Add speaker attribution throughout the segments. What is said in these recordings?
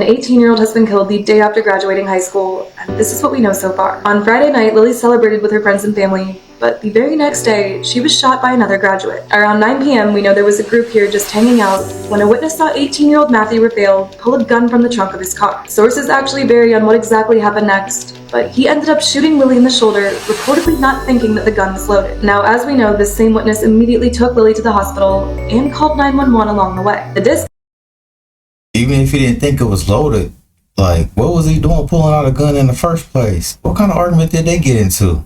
Speaker 1: 18-year-old has been killed the day after graduating high school, and this is what we know so far. On Friday night, Lily celebrated with her friends and family, but the very next day, she was shot by another graduate. Around 9 p.m., we know there was a group here just hanging out when a witness saw 18-year-old Matthew Raphael pull a gun from the trunk of his car. Sources actually vary on what exactly happened next, but he ended up shooting Lily in the shoulder, reportedly not thinking that the gun was loaded. Now, as we know, this same witness immediately took Lily to the hospital and called 911 along the way.
Speaker 2: Even if he didn't think it was loaded, like, what was he doing pulling out a gun in the first place? What kind of argument did they get into?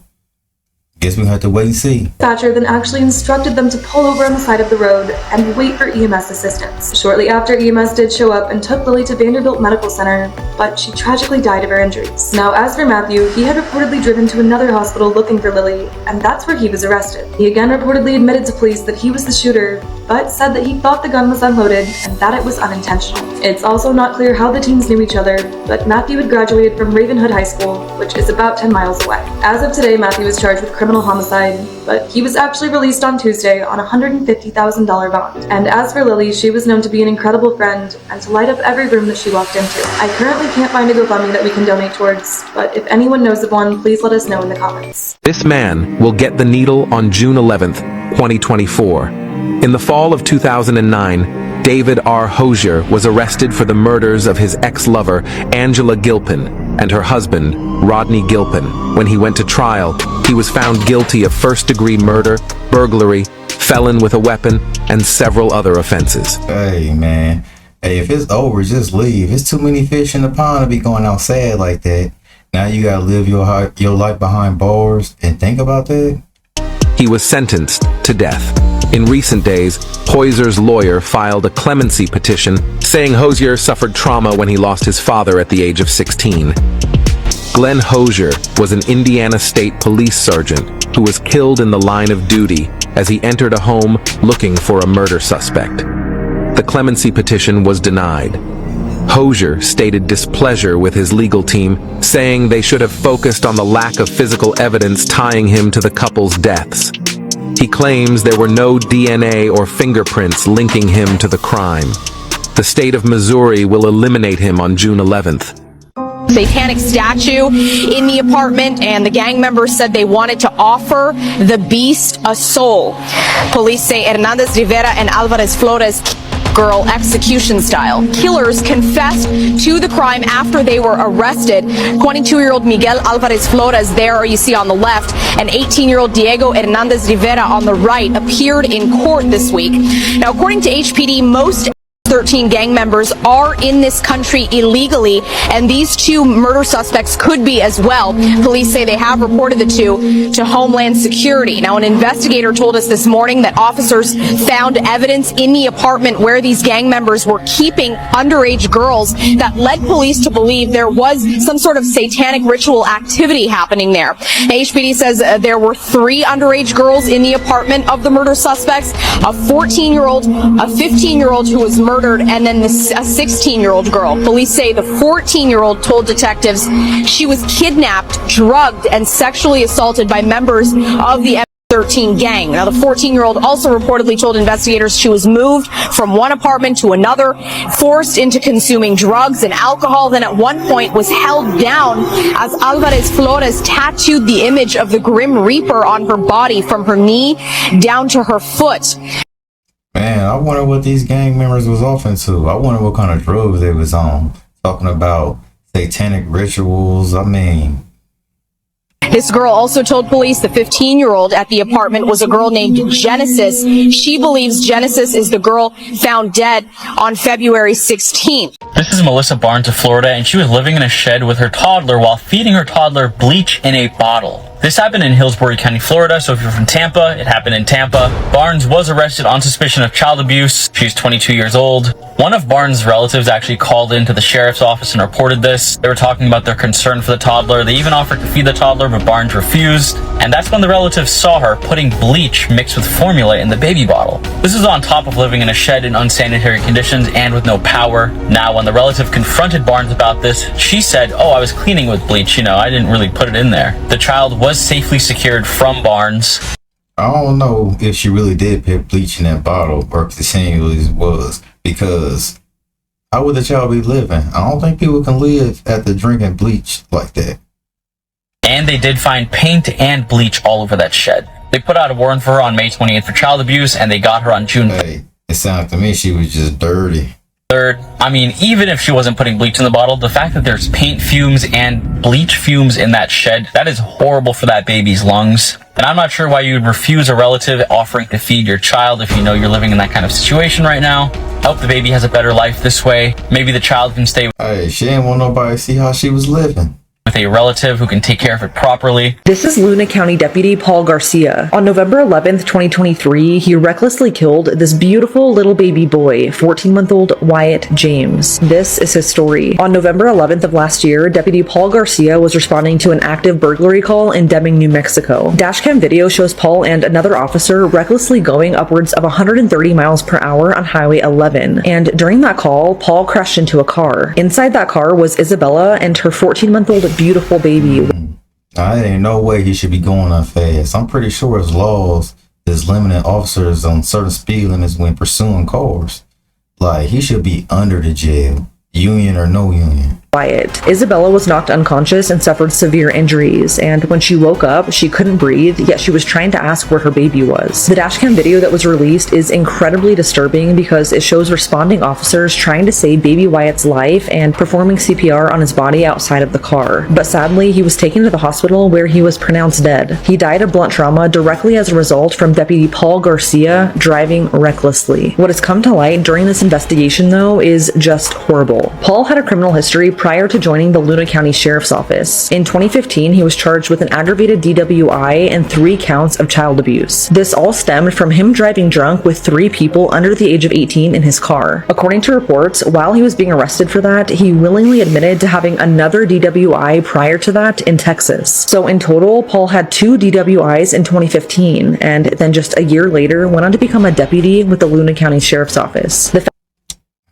Speaker 2: Guess we have to wait and see.
Speaker 1: Dispatcher then actually instructed them to pull over on the side of the road and wait for EMS assistance. Shortly after, EMS did show up and took Lily to Vanderbilt Medical Center, but she tragically died of her injuries. Now, as for Matthew, he had reportedly driven to another hospital looking for Lily, and that's where he was arrested. He again reportedly admitted to police that he was the shooter, but said that he thought the gun was unloaded and that it was unintentional. It's also not clear how the teens knew each other, but Matthew had graduated from Ravenhood High School, which is about 10 miles away. As of today, Matthew was charged with criminal homicide, but he was actually released on Tuesday on a $150,000 bond. And as for Lily, she was known to be an incredible friend and to light up every room that she walked into. I currently can't find a GoFundMe that we can donate towards, but if anyone knows of one, please let us know in the comments.
Speaker 3: This man will get the needle on June 11th, 2024. In the fall of 2009, David R. Hosier was arrested for the murders of his ex-lover, Angela Gilpin, and her husband, Rodney Gilpin. When he went to trial, he was found guilty of first-degree murder, burglary, felon with a weapon, and several other offenses.
Speaker 2: Hey, man. Hey, if it's over, just leave. It's too many fish in the pond to be going out sad like that. Now you gotta live your life behind bars and think about that?
Speaker 3: He was sentenced to death. In recent days, Hosier's lawyer filed a clemency petition saying Hosier suffered trauma when he lost his father at the age of 16. Glenn Hosier was an Indiana State Police sergeant who was killed in the line of duty as he entered a home looking for a murder suspect. The clemency petition was denied. Hosier stated displeasure with his legal team, saying they should have focused on the lack of physical evidence tying him to the couple's deaths. He claims there were no DNA or fingerprints linking him to the crime. The state of Missouri will eliminate him on June 11th.
Speaker 4: Satanic statue in the apartment, and the gang members said they wanted to offer the beast a soul. Police say Hernandez Rivera and Alvarez Flores girl execution style. Killers confessed to the crime after they were arrested. 22-year-old Miguel Alvarez Flores, there you see on the left, and 18-year-old Diego Hernandez Rivera on the right appeared in court this week. Now, according to HPD, most 13 gang members are in this country illegally, and these two murder suspects could be as well. Police say they have reported the two to Homeland Security. Now, an investigator told us this morning that officers found evidence in the apartment where these gang members were keeping underage girls that led police to believe there was some sort of satanic ritual activity happening there. HPD says there were 3 underage girls in the apartment of the murder suspects, a 14-year-old, a 15-year-old who was murdered, and then a 16-year-old girl. Police say the 14-year-old told detectives she was kidnapped, drugged, and sexually assaulted by members of the 13 gang. Now, the 14-year-old also reportedly told investigators she was moved from one apartment to another, forced into consuming drugs and alcohol, then at one point was held down as Alvarez Flores tattooed the image of the Grim Reaper on her body from her knee down to her foot.
Speaker 2: Man, I wonder what these gang members was off into. I wonder what kind of drugs they was on. Talking about satanic rituals. I mean,
Speaker 4: this girl also told police the 15-year-old at the apartment was a girl named Genesis. She believes Genesis is the girl found dead on February 16th.
Speaker 5: This is Melissa Barnes of Florida, and she was living in a shed with her toddler while feeding her toddler bleach in a bottle. This happened in Hillsborough County, Florida, so if you're from Tampa, it happened in Tampa. Barnes was arrested on suspicion of child abuse. She's 22 years old. One of Barnes' relatives actually called into the sheriff's office and reported this. They were talking about their concern for the toddler. They even offered to feed the toddler, but Barnes refused. And that's when the relatives saw her putting bleach mixed with formula in the baby bottle. This is on top of living in a shed in unsanitary conditions and with no power. Now, when the relative confronted Barnes about this, she said, "Oh, I was cleaning with bleach, I didn't really put it in there." The child was safely secured from Barnes.
Speaker 2: I don't know if she really did put bleach in that bottle or if the saying was, because How would the child be living? I don't think people can live after drinking bleach like that.
Speaker 5: And they did find paint and bleach all over that shed. They put out a warrant for her on May 28th for child abuse, and they got her on June
Speaker 2: Hey, it sounded to me she was just dirty.
Speaker 5: 3rd. I mean, even if she wasn't putting bleach in the bottle, the fact that there's paint fumes and bleach fumes in that shed, that is horrible for that baby's lungs. And I'm not sure why you would refuse a relative offering to feed your child if you know you're living in that kind of situation right now. I hope the baby has a better life this way. Maybe the child can stay
Speaker 2: Hey, she didn't want nobody to see how she was living.
Speaker 5: with a relative who can take care of it properly.
Speaker 6: This is Luna County Deputy Paul Garcia. On November 11th, 2023, he recklessly killed this beautiful little baby boy, 14-month-old Wyatt James. This is his story. On November 11th of last year, Deputy Paul Garcia was responding to an active burglary call in Deming, New Mexico. Dashcam video shows Paul and another officer recklessly going upwards of 130 miles per hour on Highway 11. And during that call, Paul crashed into a car. Inside that car was Isabella and her 14-month-old beautiful baby.
Speaker 2: I ain't no way he should be going that fast. I'm pretty sure his laws is limiting officers on certain speed limits when pursuing cars. Like, he should be under the jail, union or no union.
Speaker 6: Wyatt. Isabella was knocked unconscious and suffered severe injuries, and when she woke up, she couldn't breathe, yet she was trying to ask where her baby was. The dashcam video that was released is incredibly disturbing because it shows responding officers trying to save baby Wyatt's life and performing CPR on his body outside of the car. But sadly, he was taken to the hospital where he was pronounced dead. He died of blunt trauma directly as a result from Deputy Paul Garcia driving recklessly. What has come to light during this investigation, though, is just horrible. Paul had a criminal history prior to joining the Luna County Sheriff's Office. In 2015, he was charged with an aggravated DWI and 3 counts of child abuse. This all stemmed from him driving drunk with 3 people under the age of 18 in his car. According to reports, while he was being arrested for that, he willingly admitted to having another DWI prior to that in Texas. So in total, Paul had 2 DWIs in 2015, and then just a year later went on to become a deputy with the Luna County Sheriff's Office.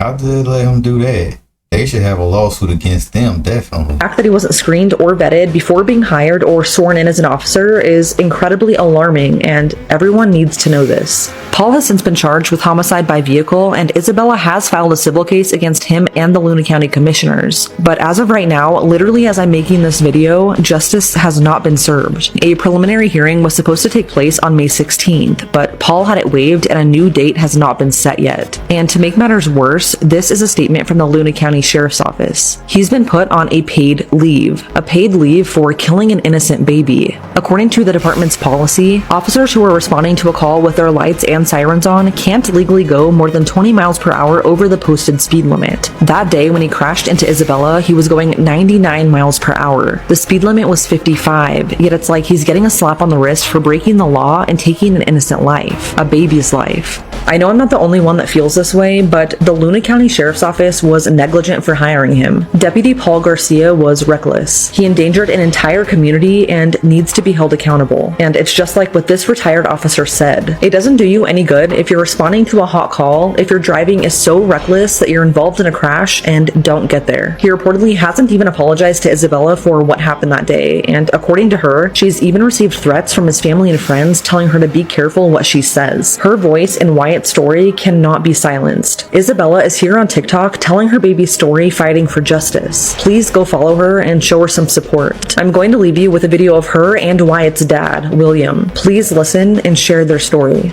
Speaker 2: How did they let him do that? They should have a lawsuit against them, definitely.
Speaker 6: The fact that he wasn't screened or vetted before being hired or sworn in as an officer is incredibly alarming, and everyone needs to know this. Paul has since been charged with homicide by vehicle, and Isabella has filed a civil case against him and the Luna County Commissioners. But as of right now, literally as I'm making this video, justice has not been served. A preliminary hearing was supposed to take place on May 16th, but Paul had it waived and a new date has not been set yet. And to make matters worse, this is a statement from the Luna County Sheriff's Office. He's been put on a paid leave for killing an innocent baby. According to the department's policy, officers who are responding to a call with their lights and sirens on can't legally go more than 20 miles per hour over the posted speed limit. That day when he crashed into Isabella, he was going 99 miles per hour. The speed limit was 55, yet it's like he's getting a slap on the wrist for breaking the law and taking an innocent life, a baby's life. I know I'm not the only one that feels this way, but the Luna County Sheriff's Office was negligent for hiring him. Deputy Paul Garcia was reckless. He endangered an entire community and needs to be held accountable. And it's just like what this retired officer said. It doesn't do you any good if you're responding to a hot call, if your driving is so reckless that you're involved in a crash and don't get there. He reportedly hasn't even apologized to Isabella for what happened that day, and according to her, she's even received threats from his family and friends telling her to be careful what she says. Her voice in Wyatt's story cannot be silenced. Isabella is here on TikTok telling her baby's story, fighting for justice. Please go follow her and show her some support. I'm going to leave you with a video of her and Wyatt's dad, William. Please listen and share their story.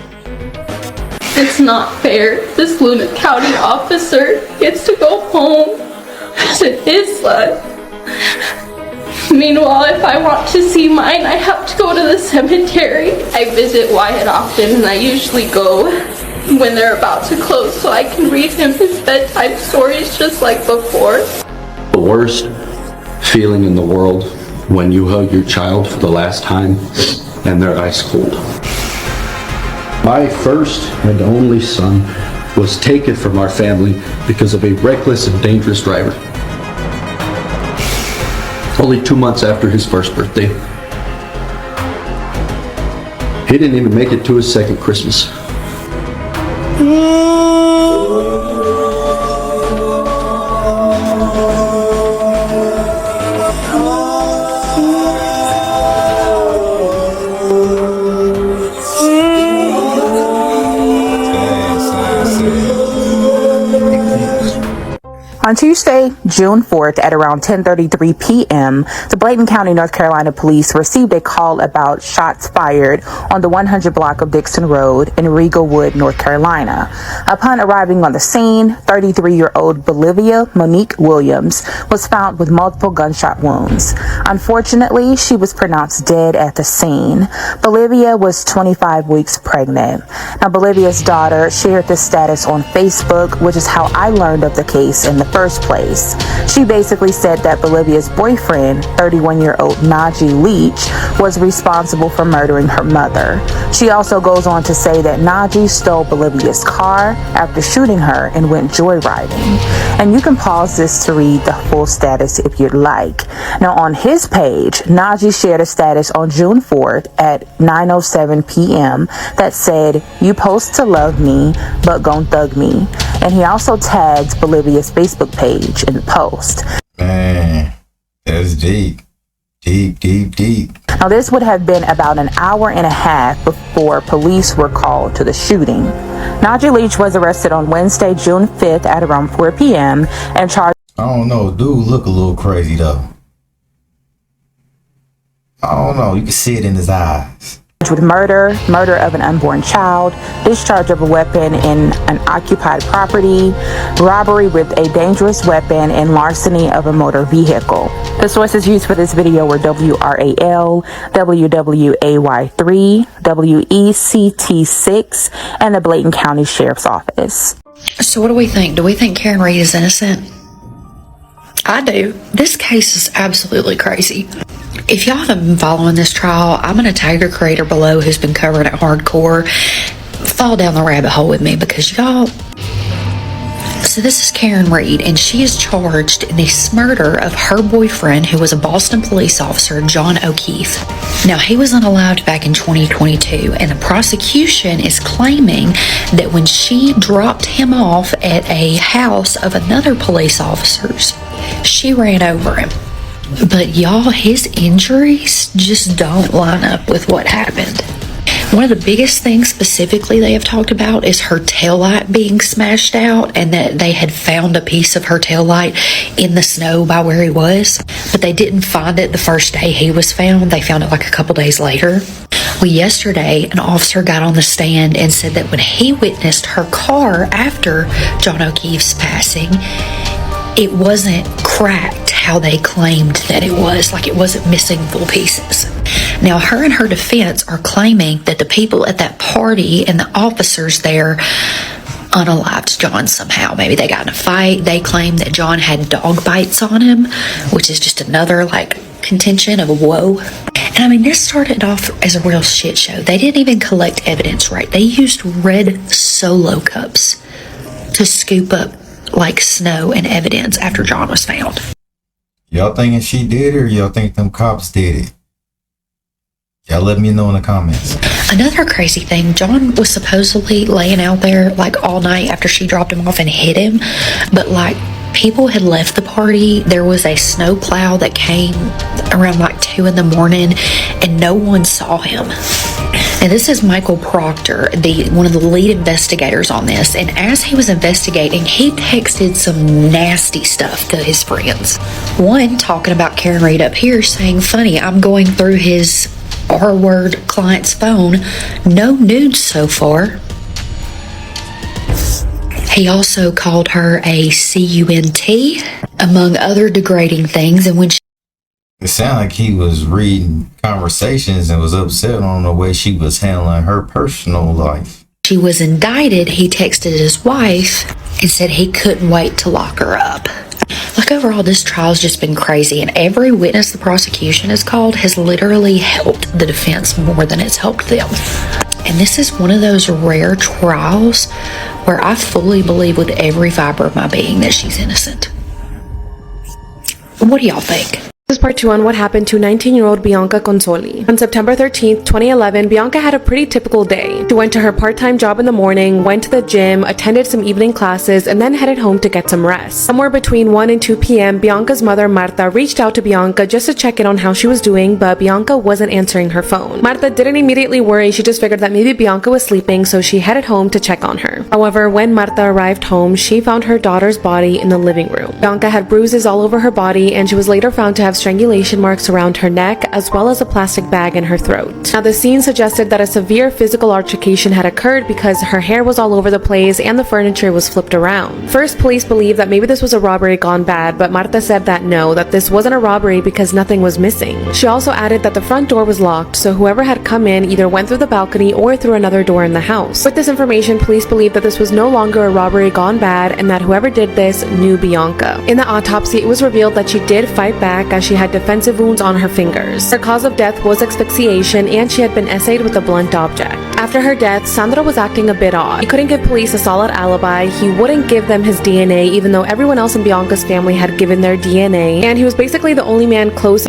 Speaker 7: It's not fair. This Luna County officer gets to go home to his son. Meanwhile, if I want to see mine, I have to go to the cemetery. I visit Wyatt often, and I usually go when they're about to close so I can read him his bedtime stories just like before.
Speaker 8: The worst feeling in the world when you hug your child for the last time and they're ice cold. My first and only son was taken from our family because of a reckless and dangerous driver. Only 2 months after his first birthday. He didn't even make it to his second Christmas.
Speaker 9: On Tuesday, June 4th at around 10:33 p.m., the Bladen County, North Carolina police received a call about shots fired on the 100 block of Dixon Road in Riegelwood, North Carolina. Upon arriving on the scene, 33-year-old Bolivia Monique Williams was found with multiple gunshot wounds. Unfortunately, she was pronounced dead at the scene. Bolivia was 25 weeks pregnant. Now, Bolivia's daughter shared this status on Facebook, which is how I learned of the case in the first place. She basically said that Bolivia's boyfriend, 31-year-old Najee Leach, was responsible for murdering her mother. She also goes on to say that Najee stole Bolivia's car after shooting her and went joyriding. And you can pause this to read the full status if you'd like. Now, on his page, Najee shared a status on June 4th at 9:07 p.m. that said, "You post to love me, but gon' thug me." And he also tagged Bolivia's Facebook page in the post.
Speaker 2: Man, that's deep. Deep.
Speaker 9: Now, this would have been about an hour and a half before police were called to the shooting. Najee Leach was arrested on Wednesday, June 5th at around 4 p.m. and charged.
Speaker 2: I don't know, dude look a little crazy though. I don't know, you can see it in his eyes.
Speaker 9: With murder of an unborn child, discharge of a weapon in an occupied property, robbery with a dangerous weapon, and larceny of a motor vehicle. The sources used for this video were WRAL, WWAY3, WECT6, and the Bladen County Sheriff's Office.
Speaker 10: So what do we think? Do we think Karen Reed is innocent? I do. This case is absolutely crazy. If y'all haven't been following this trial, I'm going to tag her creator below who's been covering it hardcore. Fall down the rabbit hole with me because y'all... So this is Karen Reed, and she is charged in the murder of her boyfriend, who was a Boston police officer, John O'Keefe. Now, he was unalived back in 2022, and the prosecution is claiming that when she dropped him off at a house of another police officer's, she ran over him. But y'all, his injuries just don't line up with what happened. One of the biggest things specifically they have talked about is her taillight being smashed out, and that they had found a piece of her taillight in the snow by where he was. But they didn't find it the first day he was found. They found it like a couple days later. Well, yesterday, an officer got on the stand and said that when he witnessed her car after John O'Keefe's passing, it wasn't cracked how they claimed that it was, like it wasn't missing full pieces. Now, her and her defense are claiming that the people at that party and the officers there unalived John somehow. Maybe they got in a fight. They claim that John had dog bites on him, which is just another contention of woe. And I mean, this started off as a real shit show. They didn't even collect evidence right. They used red Solo cups to scoop up snow and evidence after John was found.
Speaker 2: Y'all thinking she did it, or y'all think them cops did it? Y'all let me know in the comments.
Speaker 10: Another crazy thing, John was supposedly laying out there all night after she dropped him off and hit him, but people had left the party. There was a snow plow that came around 2 in the morning, and no one saw him. And this is Michael Proctor, one of the lead investigators on this. And as he was investigating, he texted some nasty stuff to his friends. One talking about Karen Reed up here, saying, "Funny, I'm going through his R-word client's phone. No nudes so far." He also called her a cunt, among other degrading things. And when
Speaker 2: it sounded like he was reading conversations and was upset on the way she was handling her personal life.
Speaker 10: She was indicted, he texted his wife and said he couldn't wait to lock her up. Overall, this trial's just been crazy, and every witness the prosecution has called has literally helped the defense more than it's helped them. And this is one of those rare trials where I fully believe with every fiber of my being that she's innocent. What do y'all think?
Speaker 11: This is part 2 on what happened to 19-year-old Bianca Consoli. On September 13th, 2011, Bianca had a pretty typical day. She went to her part-time job in the morning, went to the gym, attended some evening classes, and then headed home to get some rest. Somewhere between 1 and 2 p.m., Bianca's mother, Marta, reached out to Bianca just to check in on how she was doing, but Bianca wasn't answering her phone. Marta didn't immediately worry. She just figured that maybe Bianca was sleeping, so she headed home to check on her. However, when Marta arrived home, she found her daughter's body in the living room. Bianca had bruises all over her body, and she was later found to have strangulation marks around her neck, as well as a plastic bag in her throat. Now, the scene suggested that a severe physical altercation had occurred because her hair was all over the place and the furniture was flipped around. First, police believed that maybe this was a robbery gone bad, but Marta said that no, that this wasn't a robbery because nothing was missing. She also added that the front door was locked, so whoever had come in either went through the balcony or through another door in the house. With this information, police believed that this was no longer a robbery gone bad and that whoever did this knew Bianca. In the autopsy, it was revealed that she did fight back as she had defensive wounds on her fingers. Her cause of death was asphyxiation and she had been essayed with a blunt object. After her death, Sandro was acting a bit odd. He couldn't give police a solid alibi, he wouldn't give them his DNA even though everyone else in Bianca's family had given their DNA, and he was basically the only man close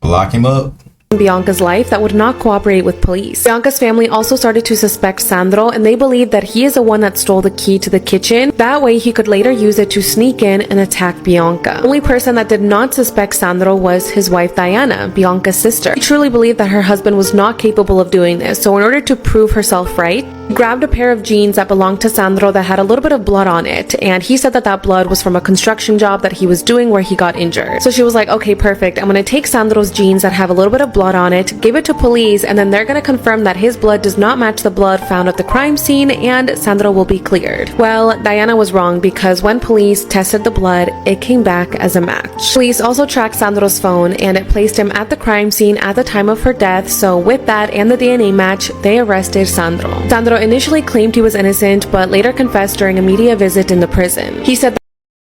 Speaker 2: Lock him up.
Speaker 11: in Bianca's life that would not cooperate with police. Bianca's family also started to suspect Sandro, and they believed that he is the one that stole the key to the kitchen. That way he could later use it to sneak in and attack Bianca. The only person that did not suspect Sandro was his wife Diana, Bianca's sister. She truly believed that her husband was not capable of doing this, so in order to prove herself right, she grabbed a pair of jeans that belonged to Sandro that had a little bit of blood on it, and he said that that blood was from a construction job that he was doing where he got injured. So she was like, okay, perfect, I'm gonna take Sandro's jeans that have a little bit of blood on it, give it to police, and then they're gonna confirm that his blood does not match the blood found at the crime scene, and Sandro will be cleared. Well, Diana was wrong because when police tested the blood, it came back as a match. Police also tracked Sandro's phone, and it placed him at the crime scene at the time of her death, so with that and the DNA match, they arrested Sandro. Sandro initially claimed he was innocent, but later confessed during a media visit in the prison. He said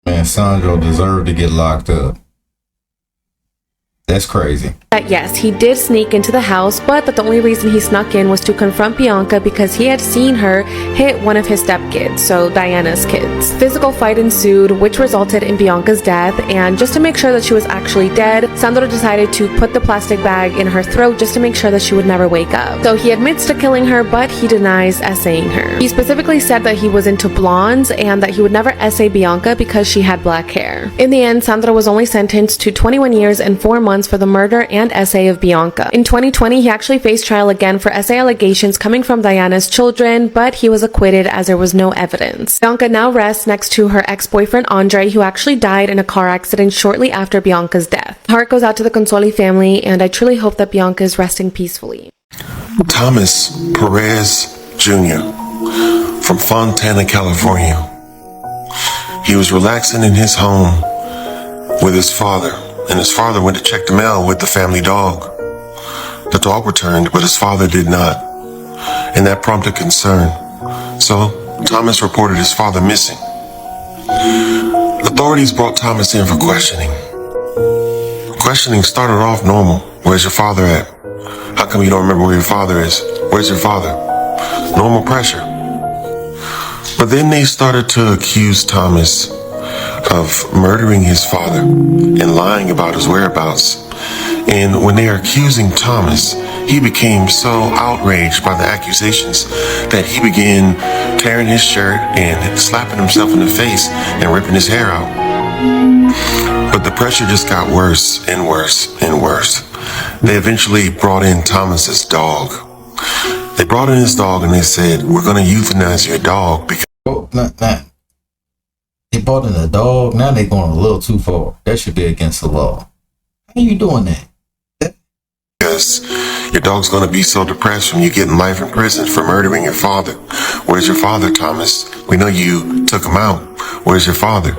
Speaker 2: Man, Sandro deserved to get locked up. That's crazy.
Speaker 11: that yes, he did sneak into the house, but that the only reason he snuck in was to confront Bianca because he had seen her hit one of his stepkids, so Diana's kids. Physical fight ensued, which resulted in Bianca's death, and just to make sure that she was actually dead, Sandro decided to put the plastic bag in her throat just to make sure that she would never wake up. So he admits to killing her, but he denies essaying her. He specifically said that he was into blondes and that he would never essay Bianca because she had black hair. In the end, Sandro was only sentenced to 21 years and 4 months for the murder and essay of Bianca. In 2020, he actually faced trial again for essay allegations coming from Diana's children, but he was acquitted as there was no evidence. Bianca now rests next to her ex-boyfriend Andre, who actually died in a car accident shortly after Bianca's death. Heart goes out to the Consoli family, and I truly hope that Bianca is resting peacefully.
Speaker 12: Thomas Perez Jr. from Fontana, California. He was relaxing in his home with his father, and his father went to check the mail with the family dog. The dog returned, but his father did not, and that prompted concern. So Thomas reported his father missing. Authorities brought Thomas in for questioning. Questioning started off normal. Where's your father at? How come you don't remember where your father is? Where's your father? Normal pressure. But then they started to accuse Thomas of murdering his father and lying about his whereabouts. And when they are accusing Thomas, he became so outraged by the accusations that he began tearing his shirt and slapping himself in the face and ripping his hair out. But the pressure just got worse and worse and worse. They eventually brought in Thomas's dog. They brought in his dog and they said, "We're going to euthanize your dog because..."
Speaker 2: Oh, they brought in a dog. Now they're going a little too far. That should be against the law. How are you doing that?
Speaker 12: Because your dog's going to be so depressed from you getting life in prison for murdering your father. Where's your father, Thomas? We know you took him out. Where's your father?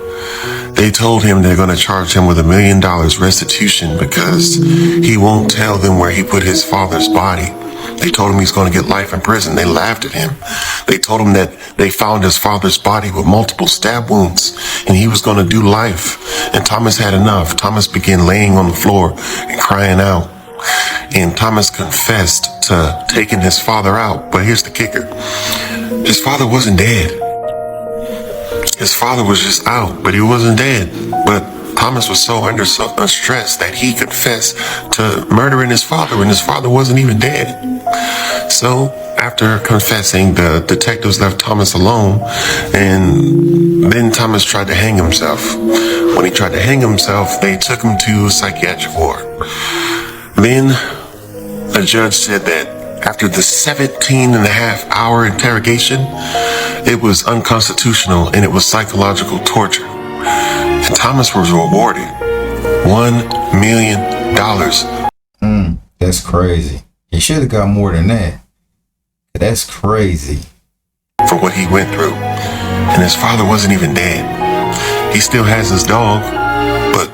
Speaker 12: They told him they're going to charge him with $1 million restitution because he won't tell them where he put his father's body. They told him he's going to get life in prison. They laughed at him. They told him that they found his father's body with multiple stab wounds and he was going to do life. And Thomas had enough. Thomas began laying on the floor and crying out. And Thomas confessed to taking his father out. But here's the kicker. His father wasn't dead. His father was just out, but he wasn't dead. But Thomas was so under stress that he confessed to murdering his father when his father wasn't even dead. So, after confessing, the detectives left Thomas alone, and then Thomas tried to hang himself. When he tried to hang himself, they took him to psychiatric ward. Then, a judge said that after the 17.5-hour interrogation, it was unconstitutional and it was psychological torture. And Thomas was rewarded $1 million.
Speaker 2: That's crazy. He should have got more than that. That's crazy.
Speaker 12: For what he went through. And his father wasn't even dead. He still has his dog, but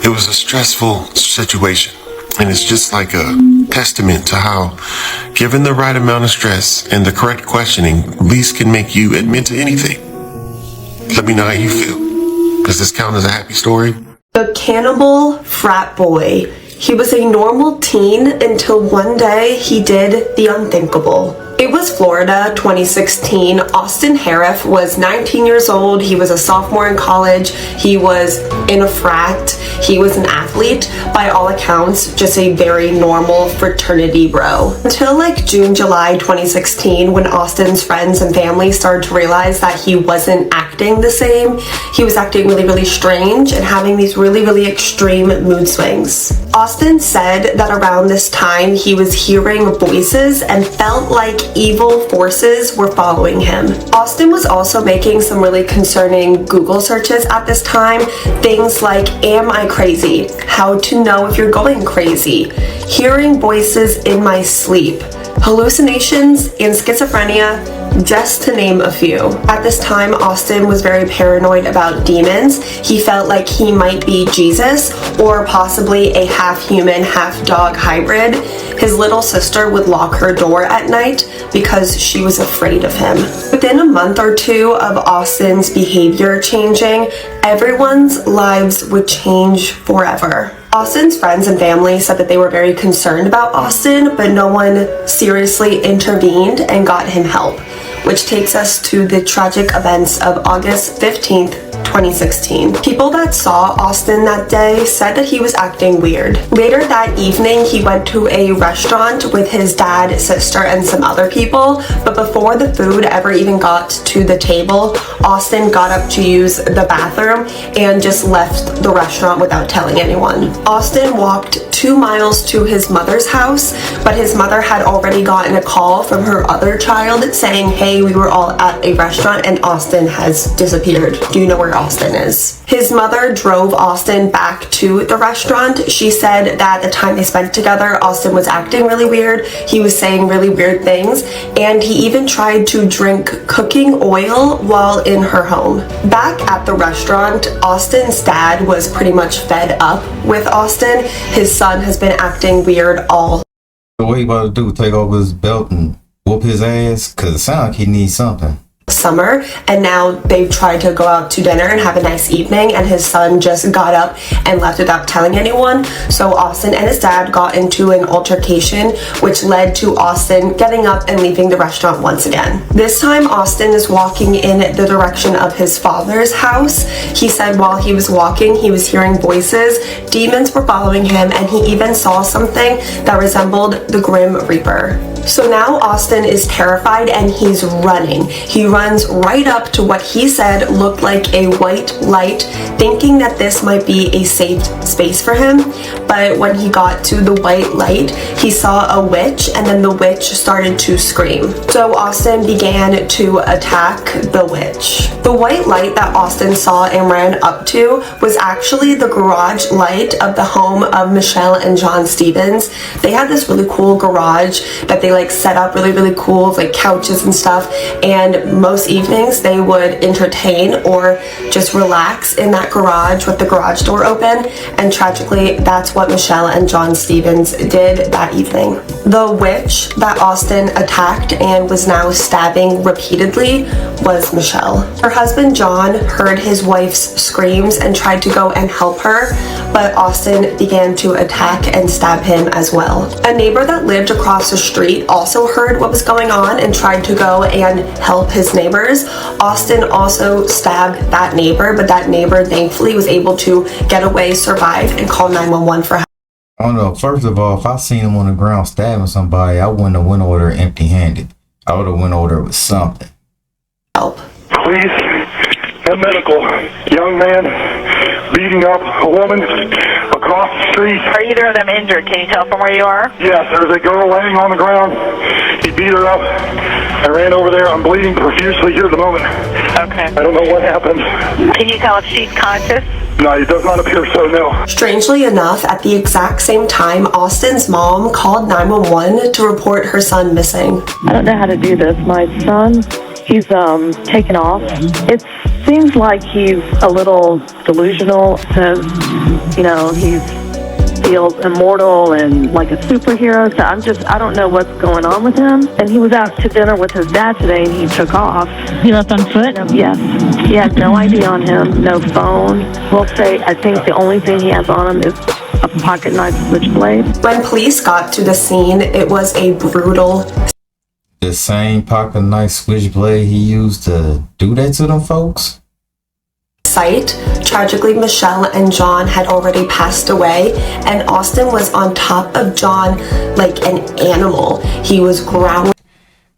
Speaker 12: it was a stressful situation. And it's just like a testament to how, given the right amount of stress and the correct questioning, police can make you admit to anything. Let me know how you feel. Does this count as a happy story?
Speaker 13: The cannibal frat boy. He was a normal teen until one day he did the unthinkable. It was Florida, 2016. Austin Harriff was 19 years old. He was a sophomore in college. He was in a frat. He was an athlete. By all accounts, just a very normal fraternity bro. Until like June, July 2016, when Austin's friends and family started to realize that he wasn't acting the same. He was acting really, really strange and having these really, really extreme mood swings. Austin said that around this time he was hearing voices and felt like evil forces were following him. Austin was also making some really concerning Google searches at this time. Things like, am I crazy? How to know if you're going crazy? Hearing voices in my sleep. Hallucinations and schizophrenia, just to name a few. At this time, Austin was very paranoid about demons. He felt like he might be Jesus or possibly a half-human, half-dog hybrid. His little sister would lock her door at night because she was afraid of him. Within a month or two of Austin's behavior changing, everyone's lives would change forever. Austin's friends and family said that they were very concerned about Austin, but no one seriously intervened and got him help, which takes us to the tragic events of August 15th, 2016. People that saw Austin that day said that he was acting weird. Later that evening, he went to a restaurant with his dad, sister, and some other people, but before the food ever even got to the table, Austin got up to use the bathroom and just left the restaurant without telling anyone. Austin walked 2 miles to his mother's house, but his mother had already gotten a call from her other child saying, hey, we were all at a restaurant and Austin has disappeared. Do you know where Austin is? His mother drove Austin back to the restaurant. She said that the time they spent together, Austin was acting really weird. He was saying really weird things, and he even tried to drink cooking oil while in her home. Back at the restaurant, Austin's dad was pretty much fed up with Austin. His son has been acting weird all.
Speaker 2: What he about to do? Take off his belt and whoop his ass? Cause it sounds like he needs something.
Speaker 13: Summer, and now they've tried to go out to dinner and have a nice evening, and his son just got up and left without telling anyone. So Austin and his dad got into an altercation, which led to Austin getting up and leaving the restaurant once again. This time Austin is walking in the direction of his father's house. He said while he was walking, he was hearing voices, demons were following him, and he even saw something that resembled the Grim Reaper. So now Austin is terrified and he's running. He runs right up to what he said looked like a white light, thinking that this might be a safe space for him. But when he got to the white light, he saw a witch, and then the witch started to scream. So Austin began to attack the witch. The white light that Austin saw and ran up to was actually the garage light of the home of Michelle and John Stevens. They had this really cool garage that they like set up really cool, like couches and stuff, and most evenings they would entertain or just relax in that garage with the garage door open, and tragically that's what Michelle and John Stevens did that evening. The witch that Austin attacked and was now stabbing repeatedly was Michelle. Her husband John heard his wife's screams and tried to go and help her, but Austin began to attack and stab him as well. A neighbor that lived across the street he also heard what was going on and tried to go and help his neighbors. Austin also stabbed that neighbor, but that neighbor thankfully was able to get away, survive, and call 911 for help.
Speaker 2: I don't know. First of all, if I seen him on the ground stabbing somebody, I wouldn't have went over there empty-handed. I would have went over there with something.
Speaker 13: Help.
Speaker 14: Please, a medical. Young man beating up a woman across the street.
Speaker 15: Are either of them injured? Can you tell from where you are?
Speaker 14: Yes, there's a girl laying on the ground. He beat her up. I ran over there. I'm bleeding profusely here at the moment.
Speaker 15: Okay.
Speaker 14: I don't know what happened.
Speaker 15: Can you tell if she's conscious?
Speaker 14: No, it does not appear so, no.
Speaker 13: Strangely enough, at the exact same time, Austin's mom called 911 to report her son missing.
Speaker 16: I don't know how to do this. My son, he's taken off. It seems like he's a little delusional. Says, you know, he feels immortal and like a superhero. So I don't know what's going on with him. And he was out to dinner with his dad today and he took off.
Speaker 15: He left on foot?
Speaker 16: Yes. He had no ID on him, no phone. We'll say, I think the only thing he has on him is a pocket knife switchblade.
Speaker 13: When police got to the scene, it was a brutal.
Speaker 2: The same pocket knife switchblade he used to do that to them folks?
Speaker 13: Sight. Tragically, Michelle and John had already passed away, and Austin was on top of John like an animal. He was growling.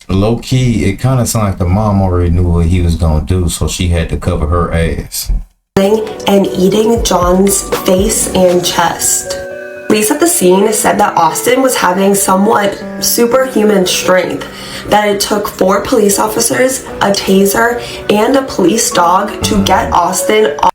Speaker 2: Low key, it kind of sounded like the mom already knew what he was gonna do, so she had to cover her ass.
Speaker 13: And eating John's face and chest. Police at the scene said that Austin was having somewhat superhuman strength, that it took 4 police officers, a taser, and a police dog to get Austin off.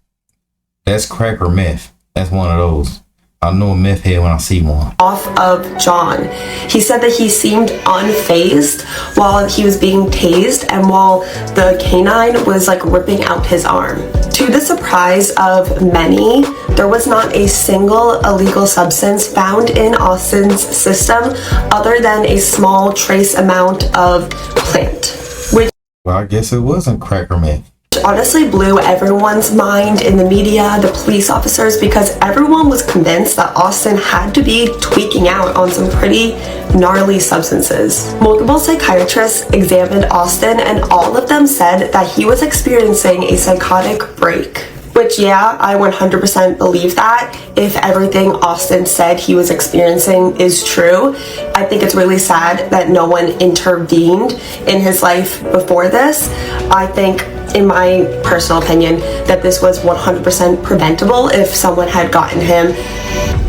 Speaker 2: That's crack or meth. That's one of those. I know a meth head when I see one.
Speaker 13: Off of John. He said that he seemed unfazed while he was being tased and while the canine was like ripping out his arm. To the surprise of many, there was not a single illegal substance found in Austin's system other than a small trace amount of plant. Which,
Speaker 2: well, I guess it wasn't crack or meth.
Speaker 13: Honestly blew everyone's mind in the media, the police officers, because everyone was convinced that Austin had to be tweaking out on some pretty gnarly substances. Multiple psychiatrists examined Austin and all of them said that he was experiencing a psychotic break. Which, yeah, I 100% believe that if everything Austin said he was experiencing is true. I think it's really sad that no one intervened in his life before this. I think, in my personal opinion, that this was 100% preventable if someone had gotten him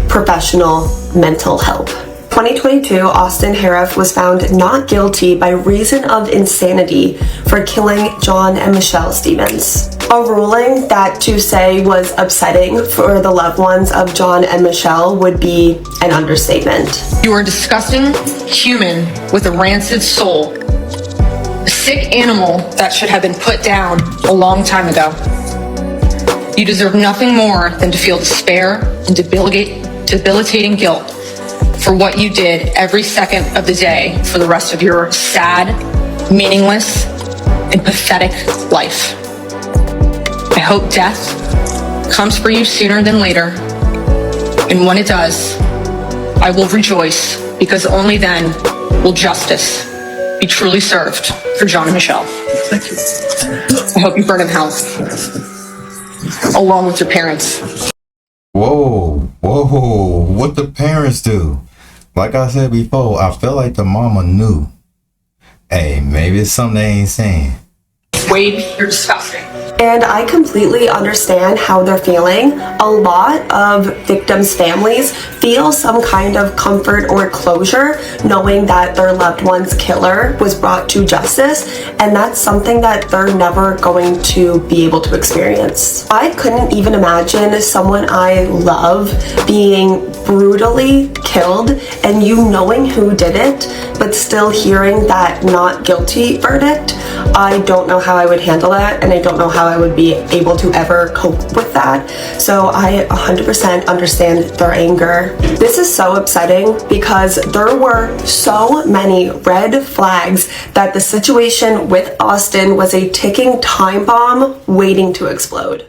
Speaker 13: professional mental help. 2022, Austin Harif was found not guilty by reason of insanity for killing John and Michelle Stevens. A ruling that to say was upsetting for the loved ones of John and Michelle would be an understatement.
Speaker 17: You are a disgusting human with a rancid soul. A sick animal that should have been put down a long time ago. You deserve nothing more than to feel despair and debilitating guilt for what you did every second of the day for the rest of your sad, meaningless, and pathetic life. I hope death comes for you sooner than later, and when it does, I will rejoice, because only then will justice be truly served for John and Michelle. I hope you burn in hell, along with your parents.
Speaker 2: Whoa, what the parents do? Like I said before, I felt like the mama knew. Hey, maybe it's something they ain't saying.
Speaker 17: Wade, you're disgusting.
Speaker 13: And I completely understand how they're feeling. A lot of victims' families feel some kind of comfort or closure knowing that their loved one's killer was brought to justice, and that's something that they're never going to be able to experience. I couldn't even imagine someone I love being brutally killed and you knowing who did it, but still hearing that not guilty verdict. I don't know how I would handle that, and I don't know how I would be able to ever cope with that. So I 100% understand their anger. This is so upsetting because there were so many red flags that the situation with Austin was a ticking time bomb waiting to explode.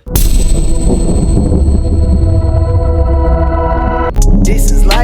Speaker 18: This is life.